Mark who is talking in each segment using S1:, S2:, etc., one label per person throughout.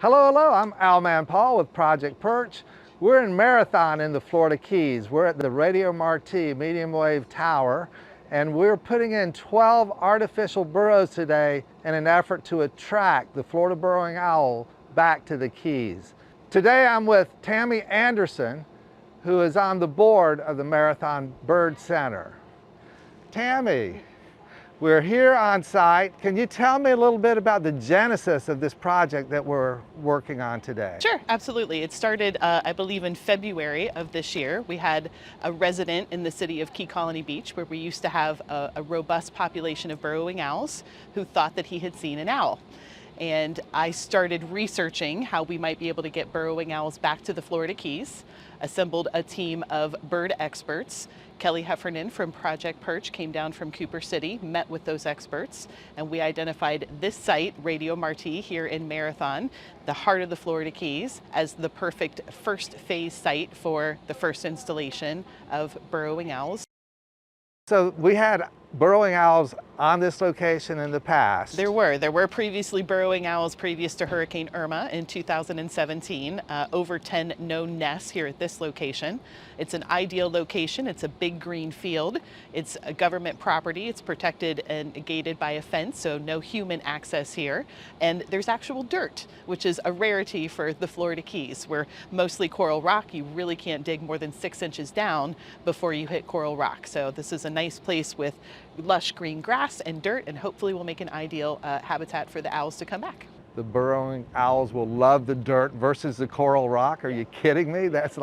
S1: Hello, hello, I'm Owlman Paul with Project Perch. We're in Marathon in the Florida Keys. We're at the Radio Martí medium wave tower, and we're putting in 12 artificial burrows today in an effort to attract the Florida burrowing owl back to the Keys. Today I'm with Tammy Anderson, who is on the board of the Marathon Bird Center. Tammy, we're here on site. Can you tell me a little bit about the genesis of this project that we're working on today?
S2: Sure, absolutely. It started, I believe, in February of this year. We had a resident in the city of Key Colony Beach where we used to have a robust population of burrowing owls who thought that he had seen an owl. And I started researching how we might be able to get burrowing owls back to the Florida Keys, assembled a team of bird experts. Kelly Heffernan from Project Perch came down from Cooper City, met with those experts, and we identified this site, Radio Martí, here in Marathon, the heart of the Florida Keys, as the perfect first phase site for the first installation of burrowing owls.
S1: So we had burrowing owls on this location in the past.
S2: There were previously burrowing owls previous to Hurricane Irma in 2017. Over 10 known nests here at this location. It's an ideal location. It's a big green field. It's a government property. It's protected and gated by a fence, so no human access here. And there's actual dirt, which is a rarity for the Florida Keys. We're mostly coral rock. You really can't dig more than 6 inches down before you hit coral rock. So this is a nice place with lush green grass and dirt, and hopefully will make an ideal habitat for the owls to come back.
S1: The burrowing owls will love the dirt versus the coral rock. Are you kidding me? That's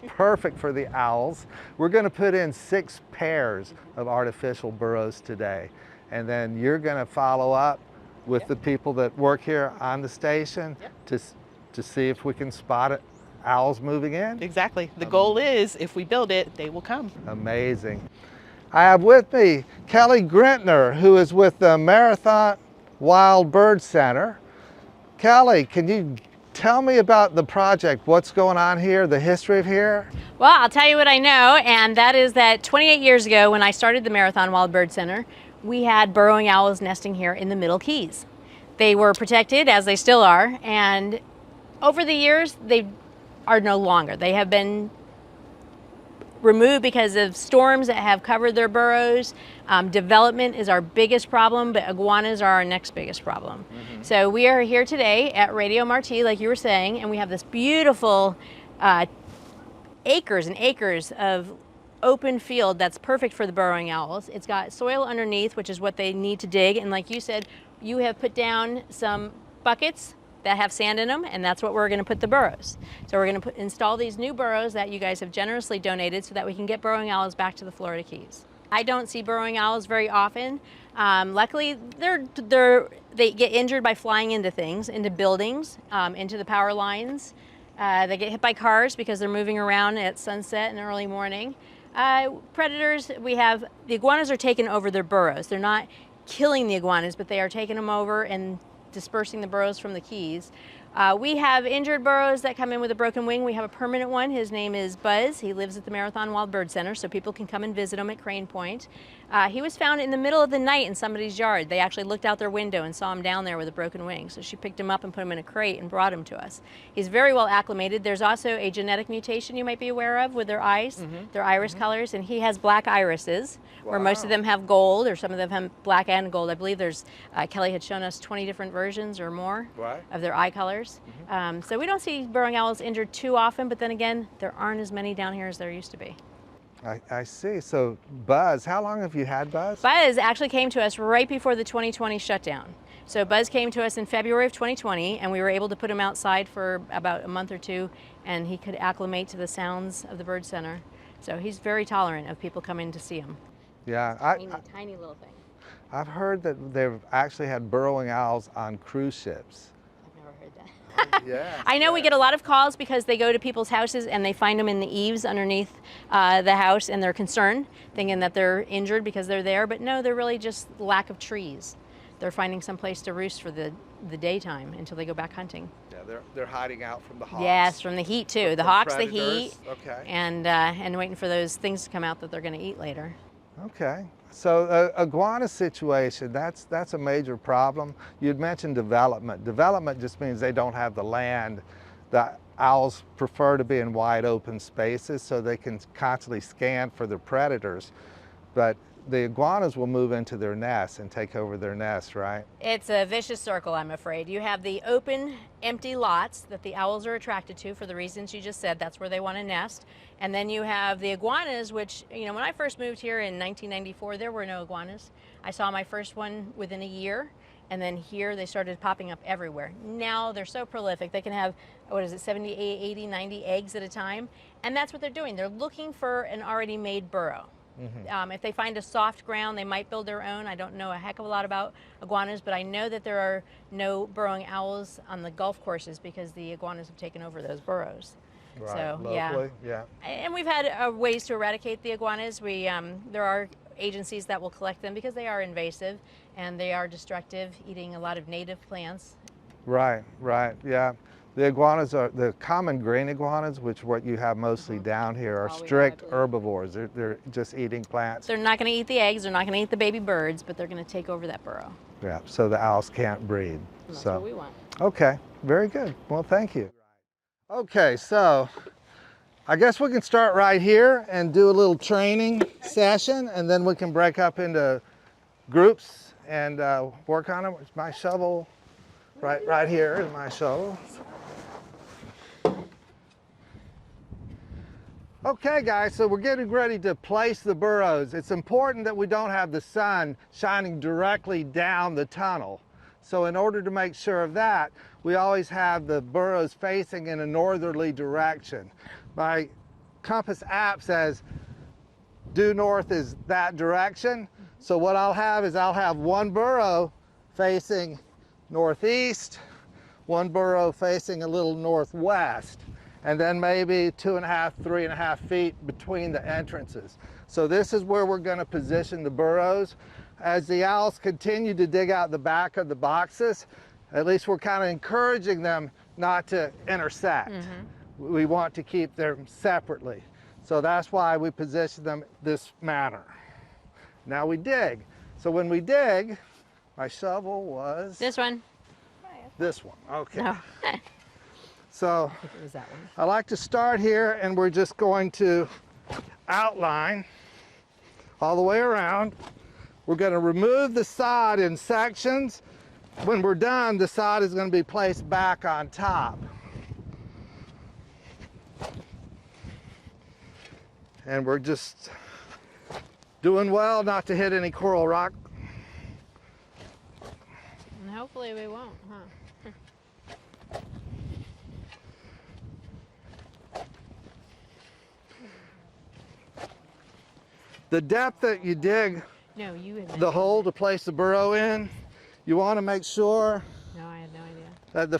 S1: perfect for the owls. We're going to put in 6 pairs of artificial burrows today, and then you're going to follow up with the people that work here on the station to see if we can spot it. Owls moving in?
S2: Exactly. The goal is, if we build it, they will come.
S1: Amazing. I have with me Kelly Grentner, who is with the Marathon Wild Bird Center. Kelly, can you tell me about the project? What's going on here, the history of here?
S3: Well, I'll tell you what I know, and that is that 28 years ago when I started the Marathon Wild Bird Center, we had burrowing owls nesting here in the Middle Keys. They were protected, as they still are, and over the years they are no longer. They have been removed because of storms that have covered their burrows. Development is our biggest problem, but iguanas are our next biggest problem. So we are here today at Radio Martí, like you were saying, and we have this beautiful acres and acres of open field that's perfect for the burrowing owls. It's got soil underneath, which is what they need to dig, and like you said, you have put down some buckets that have sand in them, and that's what we're going to put the burrows. So we're going to install these new burrows that you guys have generously donated so that we can get burrowing owls back to the Florida Keys. I don't see burrowing owls very often. Luckily, they get injured by flying into things, into buildings, into the power lines. They get hit by cars because they're moving around at sunset in the early morning. Predators, the iguanas are taking over their burrows. They're not killing the iguanas, but they are taking them over and dispersing the burrows from the Keys. We have injured burrows that come in with a broken wing. We have a permanent one. His name is Buzz. He lives at the Marathon Wild Bird Center, so people can come and visit him at Crane Point. He was found in the middle of the night in somebody's yard. They actually looked out their window and saw him down there with a broken wing. So she picked him up and put him in a crate and brought him to us. He's very well acclimated. There's also a genetic mutation you might be aware of with their eyes, their iris colors, and he has black irises, where most of them have gold, or some of them have black and gold. I believe there's, Kelly had shown us 20 different versions or more of their eye colors. So we don't see burrowing owls injured too often, but then again, there aren't as many down here as there used to be.
S1: I see. So Buzz, how long have you had Buzz?
S3: Buzz actually came to us right before the 2020 shutdown. So Buzz came to us in February of 2020, and we were able to put him outside for about a month or two, and he could acclimate to the sounds of the bird center. So he's very tolerant of people coming to see him.
S1: Yeah,
S3: tiny little thing.
S1: I've heard that they've actually had burrowing owls on cruise ships.
S3: I've never heard that.
S1: Yeah,
S3: I know we get a lot of calls because they go to people's houses and they find them in the eaves underneath the house, and they're concerned, thinking that they're injured because they're there, but no, they're really just lack of trees. They're finding some place to roost for the daytime until they go back hunting.
S1: Yeah, they're hiding out from the hawks.
S3: Yes, from the heat too. The hawks,
S1: predators.
S3: the heat,
S1: okay.
S3: and waiting for those things to come out that they're going to eat later.
S1: Okay, So iguana situation, that's a major problem. You'd mentioned development. Development just means they don't have the land. The owls prefer to be in wide open spaces so they can constantly scan for their predators. But the iguanas will move into their nests and take over their nests, right?
S3: It's a vicious circle, I'm afraid. You have the open, empty lots that the owls are attracted to for the reasons you just said. That's where they want to nest. And then you have the iguanas, which, you know, when I first moved here in 1994, there were no iguanas. I saw my first one within a year. And then here they started popping up everywhere. Now they're so prolific. They can have, what is it, 70, 80, 90 eggs at a time. And that's what they're doing. They're looking for an already made burrow. Mm-hmm. If they find a soft ground, they might build their own. I don't know a heck of a lot about iguanas, but I know that there are no burrowing owls on the golf courses because the iguanas have taken over those burrows.
S1: Right,
S3: so,
S1: locally, yeah.
S3: And we've had ways to eradicate the iguanas. There are agencies that will collect them because they are invasive and they are destructive, eating a lot of native plants.
S1: Right, yeah. The iguanas are the common green iguanas, which what you have mostly down here, are strict herbivores. They're just eating plants.
S3: They're not going to eat the eggs, they're not going to eat the baby birds, but they're going to take over that burrow.
S1: Yeah, so the owls can't breed.
S3: That's what we want.
S1: Okay, very good. Well, thank you. Okay, so I guess we can start right here and do a little training session, and then we can break up into groups and work on it. It's my shovel. Right here is my shovel. Okay guys, so we're getting ready to place the burrows. It's important that we don't have the sun shining directly down the tunnel. So in order to make sure of that, we always have the burrows facing in a northerly direction. My compass app says due north is that direction. So what I'll have is I'll have one burrow facing northeast, one burrow facing a little northwest, and then maybe 2.5, 3.5 feet between the entrances. So this is where we're going to position the burrows. As the owls continue to dig out the back of the boxes, at least we're kind of encouraging them not to intersect. Mm-hmm. We want to keep them separately. So that's why we position them this manner. Now we dig. So when we dig, my shovel was...
S3: This one.
S1: This one, okay.
S3: No.
S1: So
S3: It was that one.
S1: I like to start here, and we're just going to outline all the way around. We're going to remove the sod in sections. When we're done, the sod is going to be placed back on top. And we're just doing well not to hit any coral rock.
S3: And hopefully we won't, huh?
S1: The depth that you dig
S3: No, you had
S1: the hole to place the burrow in, you want to make sure
S3: No, I had no idea.
S1: that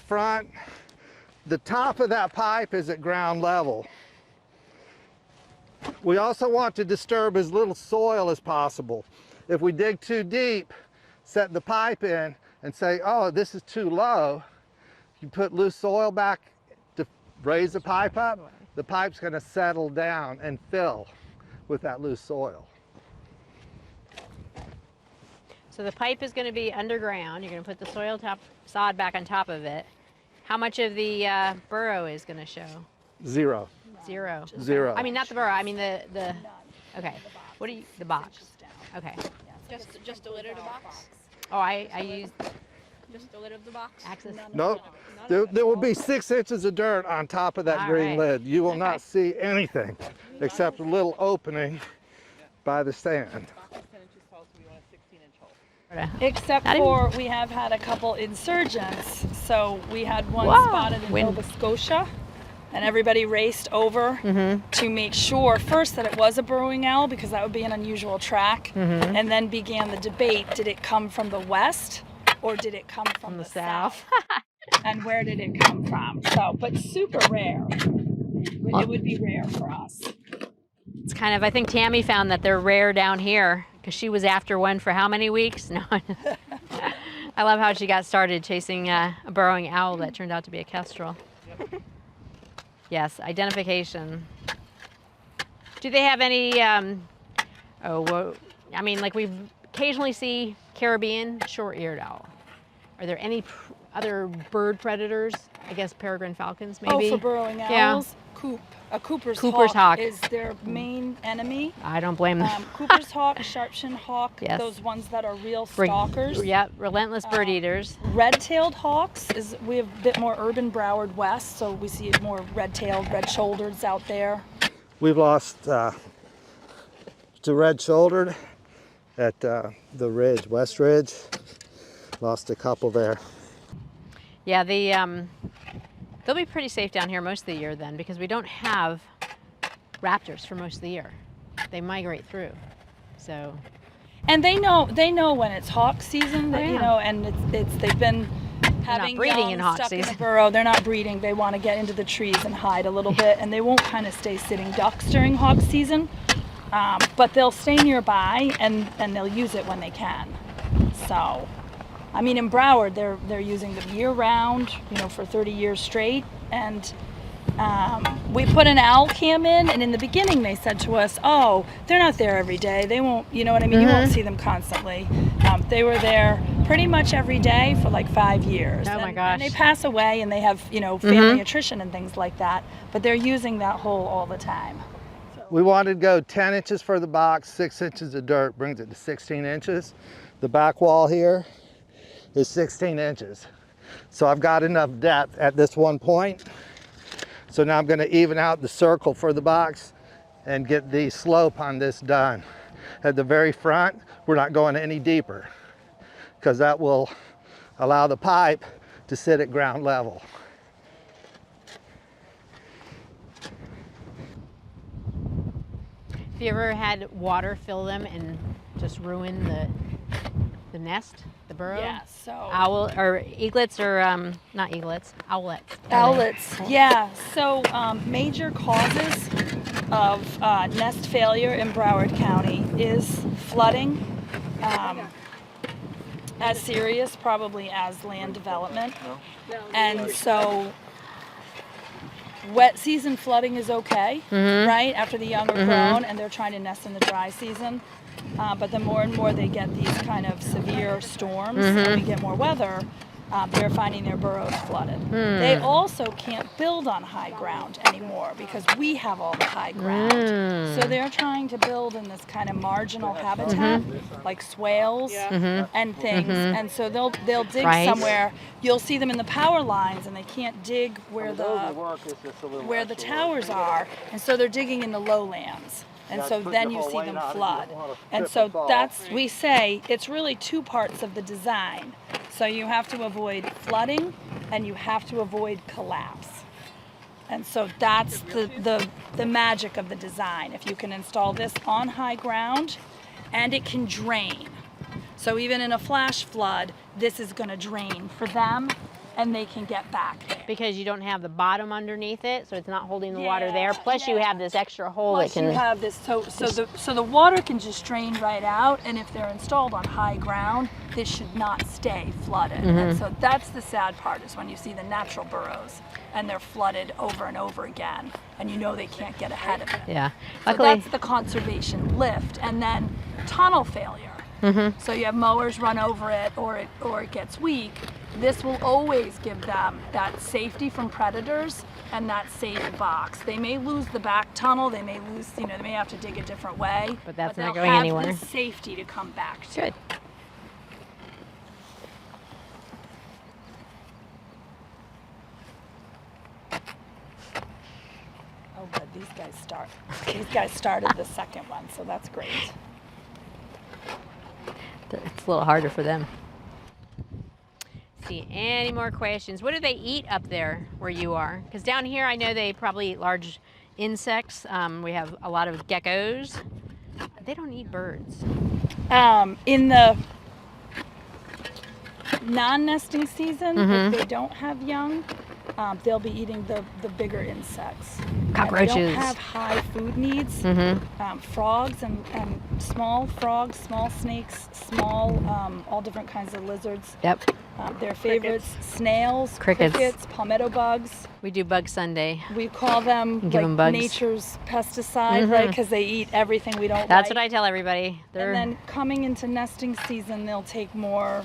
S1: the top of that pipe is at ground level. We also want to disturb as little soil as possible. If we dig too deep, set the pipe in and say, oh, this is too low, you put loose soil back to raise the pipe up, the pipe's going to settle down and fill with that loose soil.
S3: So the pipe is going to be underground. You're going to put the sod back on top of it. How much of the burrow is going to show?
S1: Zero.
S3: Zero.
S1: Zero.
S3: I mean, not the burrow. I mean the okay. What do you? The box. Okay.
S4: Just a lid of the box.
S3: Oh, I used
S4: Just a lid of the box.
S3: access.
S1: Nope. There will be 6 inches of dirt on top of that
S3: All
S1: green
S3: right.
S1: lid. You will not
S3: Okay.
S1: see anything except a little opening by the sand.
S4: Except
S3: Not even-
S4: for we have had a couple insurgents. So we had one
S3: Whoa.
S4: spotted in
S3: When-
S4: Nova Scotia, and everybody raced over to make sure first that it was a burrowing owl because that would be an unusual track, and then began the debate: did it come from the west or did it come from the south? And where did it come from? So, but super rare. It would be rare for us.
S3: It's kind of. I think Tammy found that they're rare down here because she was after one for how many weeks? No. I love how she got started chasing a burrowing owl that turned out to be a kestrel. Yes, identification. Do they have any? I mean, like we occasionally see Caribbean short-eared owl. Are there any other bird predators? I guess peregrine falcons, maybe?
S4: Oh, for burrowing
S3: Yeah.
S4: owls? A Cooper's
S3: Cooper's hawk
S4: is their main enemy.
S3: I don't blame them.
S4: Cooper's hawk, sharp-shinned hawk,
S3: Yes.
S4: those ones that are real stalkers.
S3: Yep, relentless bird eaters.
S4: Red-tailed hawks we have a bit more urban Broward West, so we see more red-tailed, red-shouldereds out there.
S1: We've lost to red-shouldered at the ridge, West Ridge. Lost a couple there.
S3: Yeah, they'll be pretty safe down here most of the year then, because we don't have raptors for most of the year. They migrate through, so.
S4: And they know when it's hawk season,
S3: Oh, yeah.
S4: you know, and they've been having
S3: breeding
S4: young
S3: in hawk
S4: stuck in
S3: season.
S4: the burrow. They're not breeding. They want to get into the trees and hide a little bit, and they won't kind of stay sitting ducks during hawk season, but they'll stay nearby and they'll use it when they can. So, I mean, in Broward, they're using them year-round, you know, for 30 years straight. And we put an owl cam in, and in the beginning they said to us, "Oh, they're not there every day. They won't, you know what I mean? You won't see them constantly." They were there pretty much every day for like 5 years.
S3: Oh my gosh.
S4: And they pass away, and they have, you know, family attrition and things like that. But they're using that hole all the time.
S1: We wanted to go 10 inches for the box, 6 inches of dirt, brings it to 16 inches. The back wall here is 16 inches. So I've got enough depth at this one point. So now I'm going to even out the circle for the box and get the slope on this done. At the very front, we're not going any deeper because that will allow the pipe to sit at ground level.
S3: Have you ever had water fill them and just ruin the nest, the burrow?
S4: Yeah, so
S3: Owl or eaglets or not eaglets, owlets.
S4: owlets, yeah. So major causes of nest failure in Broward County is flooding, as serious probably as land development. And so wet season flooding is okay, right? After the young are grown and they're trying to nest in the dry season. But the more and more they get these kind of severe storms and we get more weather, they're finding their burrows flooded. They also can't build on high ground anymore because we have all the high ground. So they're trying to build in this kind of marginal habitat, like swales and things. And so they'll dig
S3: Right.
S4: somewhere. You'll see them in the power lines, and they can't dig where the towers are, and so they're digging in the lowlands. And so then you see them flood. And so we say it's really two parts of the design. So you have to avoid flooding and you have to avoid collapse. And so that's the magic of the design. If you can install this on high ground and it can drain. So even in a flash flood, this is going to drain for them and they can get back there.
S3: Because you don't have the bottom underneath it, so it's not holding the water
S4: Yeah,
S3: there. Plus you have this extra hole
S4: Plus
S3: that can.
S4: you have this, so the water can just drain right out, and if they're installed on high ground, this should not stay flooded. And so that's the sad part, is when you see the natural burrows and they're flooded over and over again, and you know they can't get ahead of it.
S3: Yeah.
S4: So
S3: Luckily,
S4: that's the conservation lift. And then tunnel failure. So you have mowers run over it, or it gets weak. This will always give them that safety from predators and that safe box. They may lose the back tunnel, they may lose, they may have to dig a different way.
S3: But that's
S4: they'll
S3: not going
S4: have
S3: anywhere.
S4: the safety to come back to.
S3: good.
S4: Oh, good. These guys started the second one, so that's great.
S3: It's a little harder for them. See, any more questions? What do they eat up there where you are? Because down here I know they probably eat large insects. We have a lot of geckos. They don't eat birds.
S4: In the non-nesting season, if they don't have young, they'll be eating the bigger insects.
S3: Cockroaches.
S4: And they don't have high food needs. Frogs and small frogs, small snakes, small all different kinds of lizards.
S3: Yep.
S4: Their favorites: snails,
S3: Crickets.
S4: palmetto bugs.
S3: We do Bug Sunday.
S4: We call them
S3: Give
S4: like
S3: them bugs.
S4: nature's pesticide, right? Because they eat everything we don't
S3: That's
S4: like.
S3: what I tell everybody. They're
S4: And then coming into nesting season, they'll take more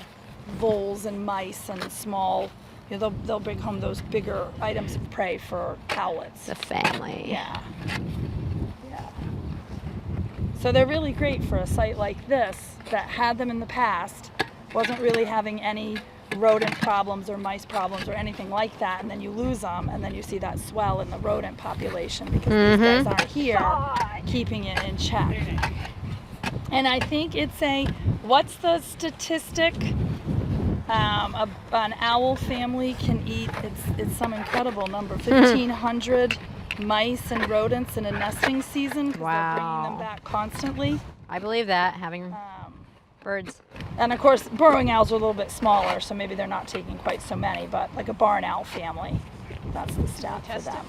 S4: voles and mice and small. They'll bring home those bigger items of prey for owlets.
S3: the family.
S4: Yeah. Yeah. So they're really great for a site like this that had them in the past, wasn't really having any rodent problems or mice problems or anything like that, and then you lose them, and then you see that swell in the rodent population because these guys aren't here keeping it in check. And I think it's what's the statistic? An owl family can eat, it's some incredible number, 1,500 mice and rodents in a nesting season because they're bringing them back constantly.
S3: I believe that, having birds.
S4: And of course, burrowing owls are a little bit smaller, so maybe they're not taking quite so many, but like a barn owl family, that's the stat for them.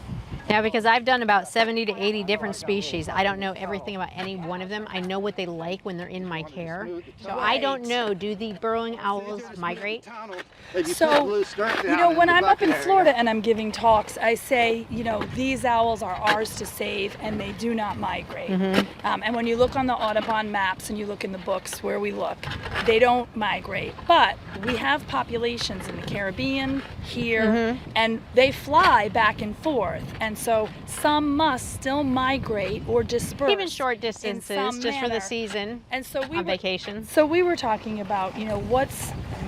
S3: Yeah, because I've done about 70 to 80 different species. I don't know everything about any one of them. I know what they like when they're in my care. So I don't know, do the burrowing owls migrate?
S4: So, when I'm up in Florida and I'm giving talks, I say, these owls are ours to save and they do not migrate. And when you look on the Audubon maps and you look in the books where we look, they don't migrate. But we have populations in the Caribbean, here, and they fly back and forth. And so some must still migrate or disperse.
S3: Even short distances, just for the season,
S4: and so
S3: on vacation.
S4: So we were talking about,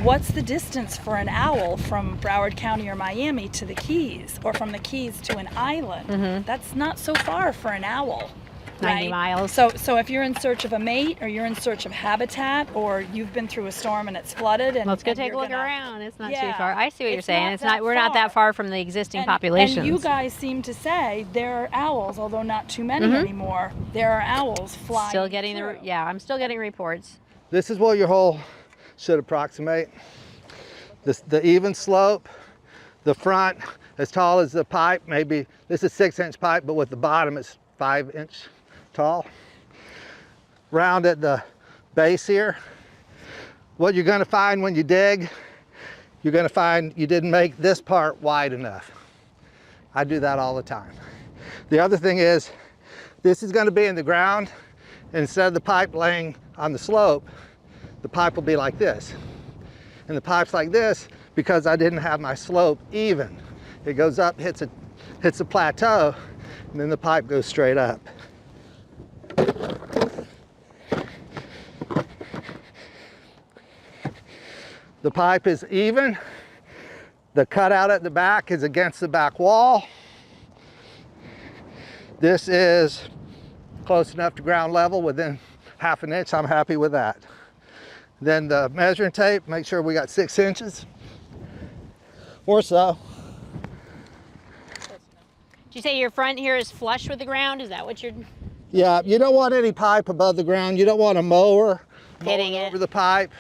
S4: what's the distance for an owl from Broward County or Miami to the Keys, or from the Keys to an island? That's not so far for an owl.
S3: 90 miles.
S4: So if you're in search of a mate, or you're in search of habitat, or you've been through a storm and it's flooded, and
S3: let's go
S4: and
S3: take a
S4: you're
S3: look
S4: gonna-
S3: around. It's not too
S4: Yeah,
S3: far. I see what you're
S4: it's
S3: saying.
S4: not
S3: It's
S4: that
S3: not. We're not that far from the existing populations.
S4: And you guys seem to say there are owls, although not too many anymore. There are owls flying.
S3: Still getting
S4: through.
S3: I'm still getting reports.
S1: This is what your hole should approximate. The even slope, the front as tall as the pipe, maybe this is 6-inch pipe, but with the bottom it's 5-inch tall. Round at the base here. What you're gonna find when you dig, you're gonna find you didn't make this part wide enough. I do that all the time. The other thing is, this is gonna be in the ground, and instead of the pipe laying on the slope, the pipe will be like this. And the pipe's like this because I didn't have my slope even. It goes up, hits a plateau, and then the pipe goes straight up. The pipe is even. The cutout at the back is against the back wall. This is close enough to ground level, within 1/2 inch. I'm happy with that. Then the measuring tape, make sure we got 6 inches or so.
S3: Did you say your front here is flush with the ground? Is that what you're
S1: Yeah, you don't want any pipe above the ground. You don't want a mower
S3: hitting it
S1: over the pipe.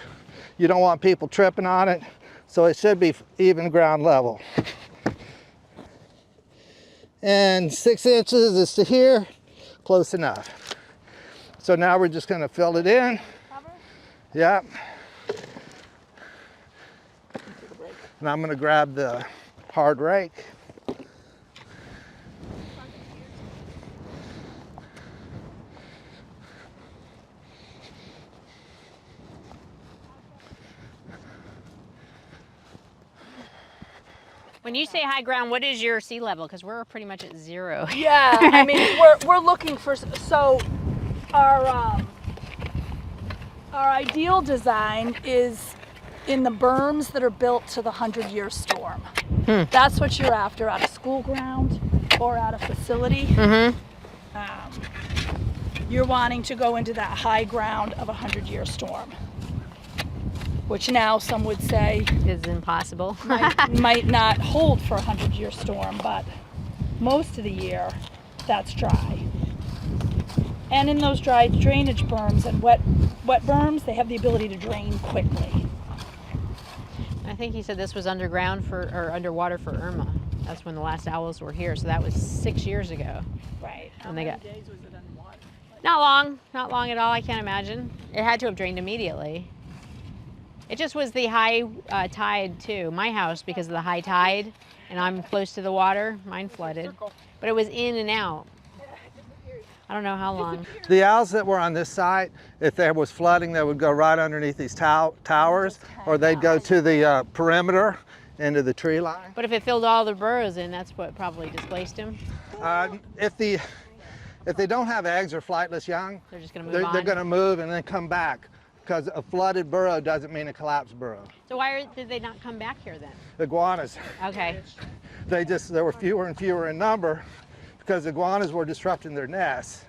S1: You don't want people tripping on it. So it should be even ground level. And 6 inches is to here, close enough. So now we're just gonna fill it in. Yep. And I'm gonna grab the hard rake.
S3: When you say high ground, what is your sea level? Because we're pretty much at 0.
S4: Yeah, I mean, we're looking for, so our ideal design is in the berms that are built to the 100-year storm. That's what you're after at a school ground or at a facility. You're wanting to go into that high ground of a 100-year storm, which now some would say
S3: Is impossible.
S4: might not hold for a 100-year storm, but most of the year that's dry. And in those dry drainage berms and wet berms, they have the ability to drain quickly.
S3: I think he said this was underground or underwater for Irma. That's when the last owls were here. So that was 6 years ago.
S4: Right. How
S3: And they
S4: many
S3: got-
S4: days was it underwater?
S3: Not long at all. I can't imagine. It had to have drained immediately. It just was the high tide too. My house, because of the high tide, and I'm close to the water, mine flooded. But it was in and out. I don't know how long.
S1: The owls that were on this site, if there was flooding, they would go right underneath these towers, or they'd go to the perimeter into the tree line.
S3: But if it filled all the burrows in, that's what probably displaced them.
S1: If they don't have eggs or flightless young,
S3: They're just going to move on.
S1: they're going to move and then come back, because a flooded burrow doesn't mean a collapsed burrow.
S3: So why did they not come back here then?
S1: Iguanas,
S3: Okay.
S1: there were fewer and fewer in number because iguanas were disrupting their nests.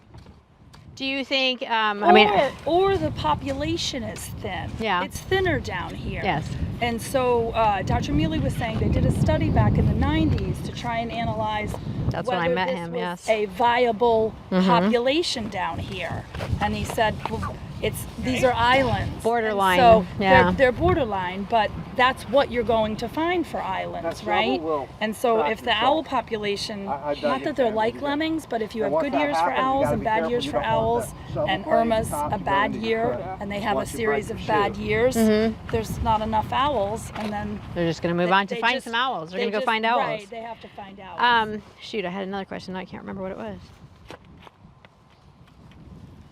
S3: Do you think,
S4: Or the population is thin.
S3: Yeah.
S4: It's thinner down here.
S3: yes.
S4: And so Dr. Mealy was saying they did a study back in the 90s to try and analyze
S3: That's when I
S4: whether
S3: met
S4: this
S3: him,
S4: was
S3: yes.
S4: a viable population down here. And he said, well, these are islands.
S3: Borderline,
S4: And so
S3: yeah.
S4: they're borderline, but that's what you're going to find for islands,
S1: That's
S4: right?
S1: rubble will
S4: And so
S1: crack
S4: if the
S1: and
S4: owl
S1: fall.
S4: population,
S1: I dug
S4: not
S1: it
S4: that they're
S1: down,
S4: like
S1: you did.
S4: lemmings, but if you
S1: And
S4: have
S1: once
S4: good
S1: that
S4: years for
S1: happens, you
S4: owls
S1: gotta
S4: and
S1: be
S4: bad
S1: careful
S4: years
S1: you
S4: for
S1: don't want
S4: owls,
S1: that shovel
S4: and
S1: blade
S4: Irma's
S1: top
S4: a
S1: to go
S4: bad
S1: into your
S4: year,
S1: foot
S4: and they have a
S1: once you
S4: series
S1: break
S4: of
S1: the
S4: bad
S1: shoe.
S4: years, there's not enough owls, and then
S3: They're just going to move on to
S4: they
S3: find
S4: just-
S3: some owls. They're
S4: they
S3: going to go
S4: just-
S3: find owls.
S4: Right, they have to find owls.
S3: Shoot, I had another question. I can't remember what it was.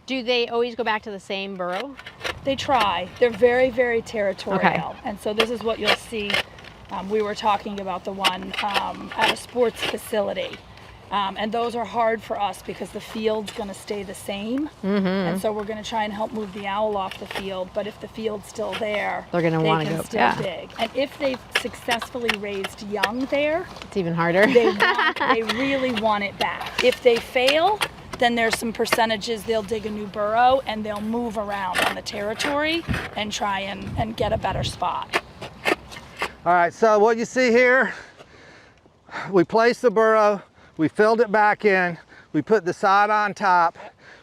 S3: Do they always go back to the same burrow?
S4: They try. They're very, very territorial.
S3: Okay.
S4: And so this is what you'll see. We were talking about the one at a sports facility. And those are hard for us because the field's going to stay the same. And so we're going to try and help move the owl off the field. But if the field's still there,
S3: They're gonna
S4: they
S3: wanna
S4: can
S3: go-
S4: still
S3: yeah.
S4: dig. And if they've successfully raised young there,
S3: It's even harder.
S4: they really want it back. If they fail, then there's some percentages they'll dig a new burrow and they'll move around on the territory and try and get a better spot.
S1: All right, so what you see here, we placed the burrow, we filled it back in, we put the sod on top,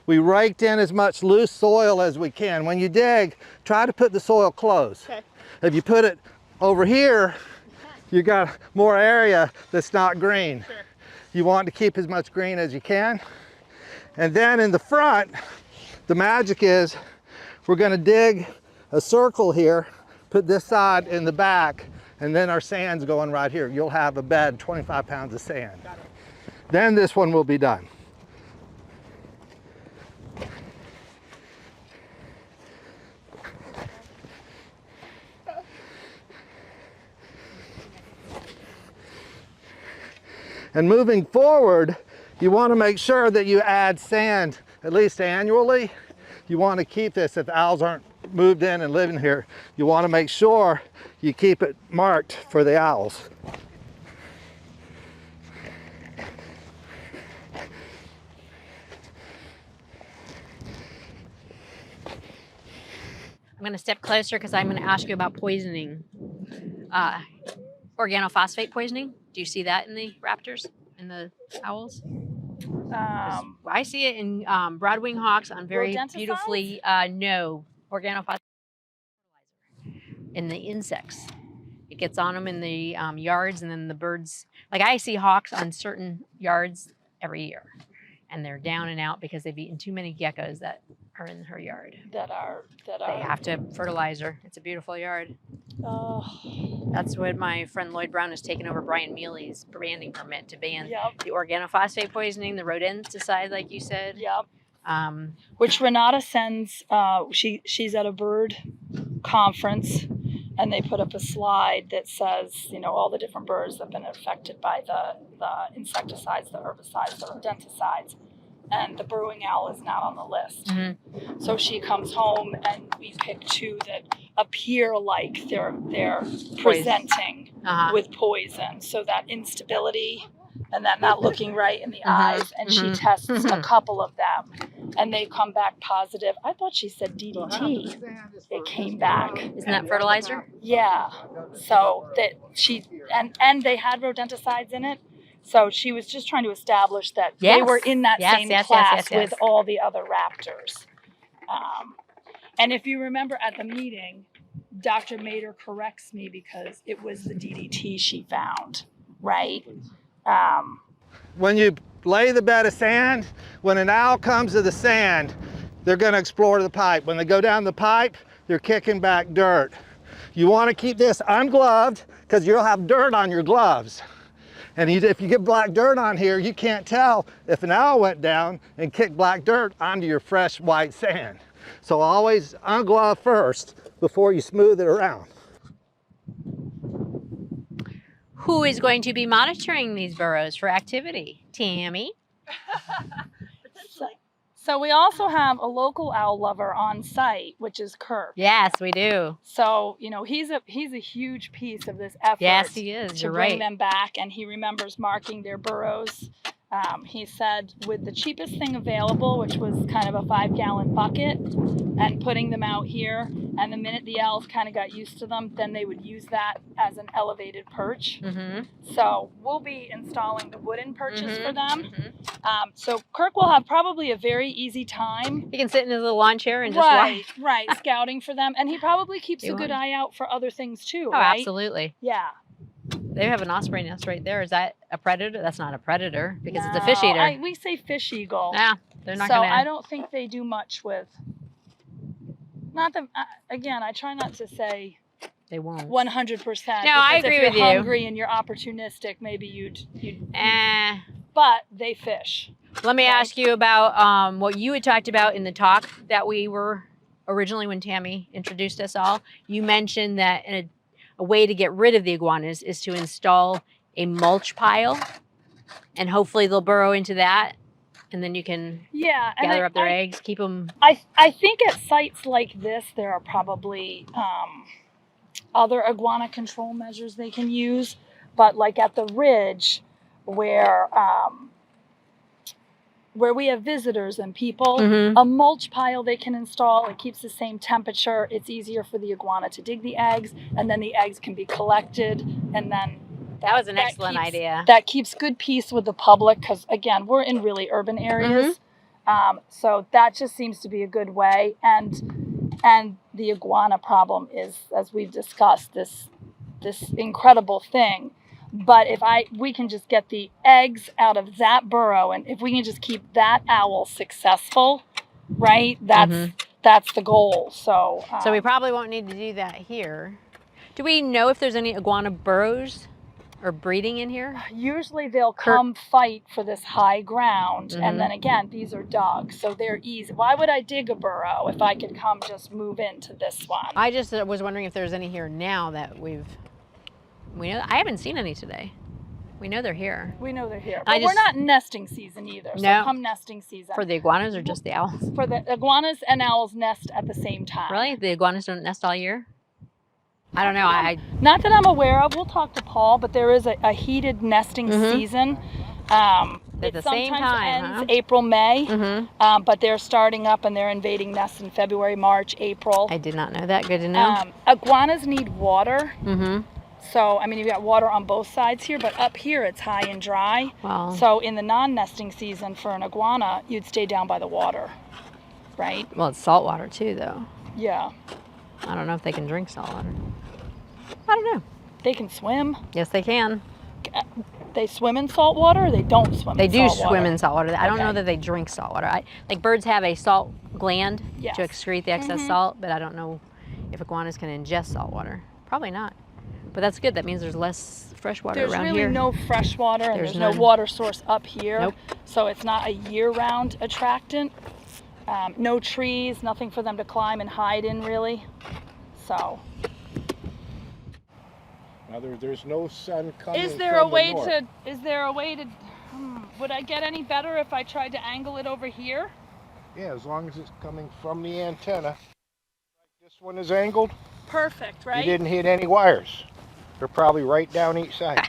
S1: we raked in as much loose soil as we can. When you dig, try to put the soil close.
S2: Okay.
S1: If you put it over here, you got more area that's not green.
S2: Sure.
S1: You want to keep as much green as you can. And then in the front, the magic is we're going to dig a circle here, put this side in the back, and then our sand's going right here. You'll have a bed, 25 pounds of sand. Then this one will be done. And moving forward, you want to make sure that you add sand at least annually. You want to keep this, if the owls aren't moved in and living here, you want to make sure you keep it marked for the owls.
S3: I'm going to step closer because I'm going to ask you about poisoning. Organophosphate poisoning. Do you see that in the raptors, in the owls? I see it in broadwing hawks on very
S4: Rodenticides?
S3: beautifully, no, organophosphate in the insects. It gets on them in the yards, and then the birds, like I see hawks on certain yards every year, and they're down and out because they've eaten too many geckos that are in her yard. They have to fertilize her. It's a beautiful yard. That's what my friend Lloyd Brown has taken over Brian Mealy's branding permit to ban the organophosphate poisoning, the rodenticide, like you said.
S4: Which Renata sends, she's at a bird conference and they put up a slide that says, you know, all the different birds that have been affected by the insecticides, the herbicides, the rodenticides. And the burrowing owl is not on the list. So she comes home and we pick two that appear like they're presenting with poison. So that instability and that not looking right in the eyes. And she tests a couple of them and they come back positive. I thought she said DDT. It came back.
S3: Isn't that fertilizer?
S4: Yeah. So that and they had rodenticides in it. So she was just trying to establish that they were in that same class with all the other raptors. And if you remember at the meeting, Dr. Mader corrects me because it was the DDT she found. right?
S1: When you lay the bed of sand, when an owl comes to the sand, they're going to explore the pipe. When they go down the pipe, they're kicking back dirt. You want to keep this ungloved because you'll have dirt on your gloves. And if you get black dirt on here, you can't tell if an owl went down and kicked black dirt onto your fresh white sand. So always unglove first before you smooth it around.
S3: Who is going to be monitoring these burrows for activity? Tammy?
S4: So we also have a local owl lover on site, which is Kirk.
S3: Yes, we do.
S4: So, you know, he's a huge piece of this effort.
S3: Yes, he is.
S4: To
S3: You're
S4: bring
S3: right.
S4: them back, and he remembers marking their burrows. He said with the cheapest thing available, which was kind of a 5-gallon bucket, and putting them out here, and the minute the owls kind of got used to them, then they would use that as an elevated perch.
S3: Mm-hmm.
S4: So we'll be installing the wooden perches for them.
S3: Mm-hmm.
S4: So Kirk will have probably a very easy time.
S3: He can sit in his little lawn chair and just watch.
S4: Right, scouting for them, and he probably keeps
S3: He
S4: a good
S3: would.
S4: eye out for other things too.
S3: Oh,
S4: right?
S3: absolutely.
S4: Yeah.
S3: They have an osprey nest right there. Is that a predator? That's not a predator because it's a
S4: No,
S3: fish eater.
S4: we say fish eagle.
S3: Yeah, they're not
S4: so
S3: gonna.
S4: I don't think they do much with. Not that again. I try not to say
S3: They won't.
S4: 100%.
S3: No, I agree
S4: if you're
S3: with you.
S4: hungry and you're opportunistic, maybe you'd.
S3: Eh.
S4: But they fish.
S3: Let me
S4: Okay.
S3: ask you about what you had talked about in the talk that we were originally when Tammy introduced us all. You mentioned that a way to get rid of the iguanas is to install a mulch pile, and hopefully they'll burrow into that, and then you can gather up their eggs, keep them.
S4: I think at sites like this, there are probably other iguana control measures they can use, but like at the ridge, where we have visitors and people,
S3: Mhm.
S4: a mulch pile they can install. It keeps the same temperature. It's easier for the iguana to dig the eggs, and then the eggs can be collected, and then
S3: That was an excellent idea.
S4: That keeps good peace with the public because, again, we're in really urban areas. So that just seems to be a good way. And the iguana problem is, as we've discussed, this incredible thing. But if we can just get the eggs out of that burrow, and if we can just keep that owl successful, right? That's the goal. So
S3: So we probably won't need to do that here. Do we know if there's any iguana burrows or breeding in here?
S4: usually they'll come fight for this high ground, and then again, these are dug, so they're easy. Why would I dig a burrow if I could come just move into this one?
S3: I just was wondering if there's any here now that we know. I haven't seen any today. We know they're here.
S4: We know they're here,
S3: I
S4: but we're
S3: just-
S4: not nesting season either. So
S3: No.
S4: come nesting season.
S3: For the iguanas or just the owls?
S4: For the iguanas and owls nest at the same time.
S3: Really? The iguanas don't nest all year? I don't know.
S4: Not that I'm aware of. We'll talk to Paul, but there is a heated nesting season.
S3: At
S4: It
S3: the same
S4: sometimes
S3: time,
S4: ends
S3: huh?
S4: April, May, but they're starting up and they're invading nests in February, March, April.
S3: I did not know that. Good to know.
S4: Iguanas need water.
S3: Mm-hmm.
S4: So, I mean, you've got water on both sides here, but up here it's high and dry.
S3: Well,
S4: So in the non-nesting season for an iguana, you'd stay down by the water, right?
S3: well, it's salt water too, though.
S4: Yeah.
S3: I don't know if they can drink salt water. I don't know.
S4: They can swim.
S3: Yes, they can.
S4: They swim in salt water, or they don't swim
S3: They
S4: in
S3: do
S4: salt water?
S3: swim in salt water. I don't know
S4: Okay.
S3: that they drink salt water. Like birds have a salt gland
S4: Yes.
S3: to excrete the excess salt, but I don't know if iguanas can ingest salt water. Probably not. But that's good. That means there's less fresh water
S4: There's
S3: around
S4: really
S3: here.
S4: no fresh water, and
S3: There's
S4: there's no
S3: none.
S4: water source up here.
S3: Nope.
S4: So it's not a year-round attractant. No trees, nothing for them to climb and hide in, really. So,
S5: Now there's no sun coming
S4: is there a
S5: from the
S4: way
S5: north.
S4: to? Would I get any better if I tried to angle it over here?
S5: Yeah, as long as it's coming from the antenna. This one is angled.
S4: Perfect, right?
S5: You didn't hit any wires. They're probably right down each side.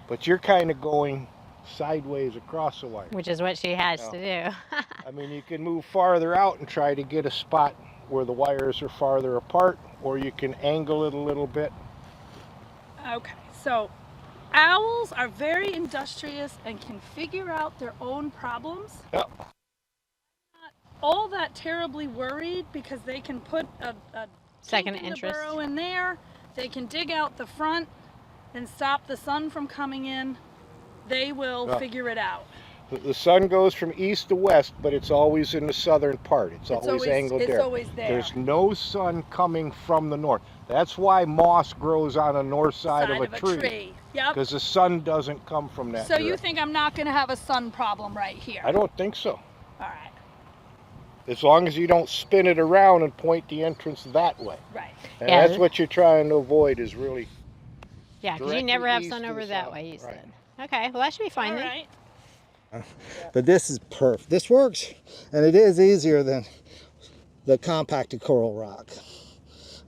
S5: But you're kind of going sideways across the wire.
S3: Which is what she has to do.
S5: I mean, you can move farther out and try to get a spot where the wires are farther apart, or you can angle it a little bit.
S4: Okay, so owls are very industrious and can figure out their own problems.
S5: Yep.
S4: Not all that terribly worried because they can put a
S3: Second
S4: tube in
S3: interest.
S4: the burrow in there. They can dig out the front. and stop the sun from coming in, they will figure it out.
S5: The sun goes from east to west, but it's always in the southern part. It's always angled there.
S4: It's always there.
S5: There's no sun coming from the north. That's why moss grows on the north side of a tree.
S4: Yep.
S5: Because the sun doesn't come from that
S4: So
S5: direction.
S4: you think I'm not going to have a sun problem right here?
S5: I don't think so.
S4: All right.
S5: As long as you don't spin it around and point the entrance that way.
S4: Right.
S5: And
S3: Yeah.
S5: that's what you're trying to avoid, is really
S3: Yeah, because you
S5: directly
S3: never have
S5: east
S3: sun
S5: to
S3: over
S5: the
S3: that
S5: south.
S3: way, you
S5: Right.
S3: said. Okay, well that should be fine
S4: All
S3: then.
S4: right.
S1: But this is perfect. This works, and it is easier than the compacted coral rock.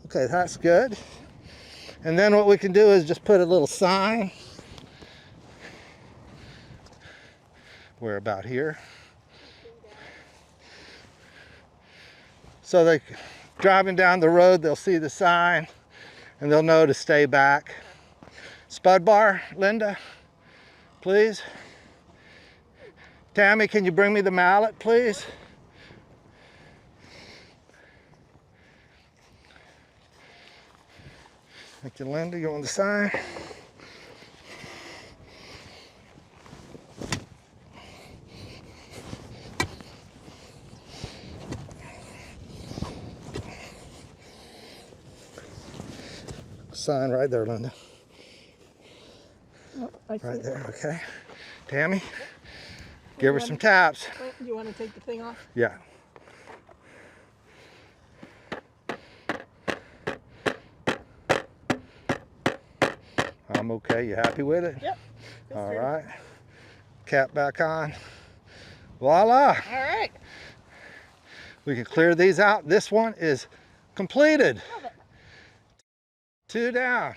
S1: Okay, that's good. And then what we can do is just put a little sign. We're about here. So they driving down the road, they'll see the sign and they'll know to stay back. Spud bar, Linda, please. Tammy, can you bring me the mallet, please? Thank you, Linda. You want the sign? Sign right there, Linda.
S6: Oh, I see
S1: Right
S6: it.
S1: there, okay. Tammy, give her some taps.
S6: Oh, do you want to take the thing off?
S1: Yeah. I'm okay. You happy with it?
S6: Yep.
S1: All right. Cap back on. Voila.
S6: All right.
S1: We can clear these out. This one is completed. 2 down.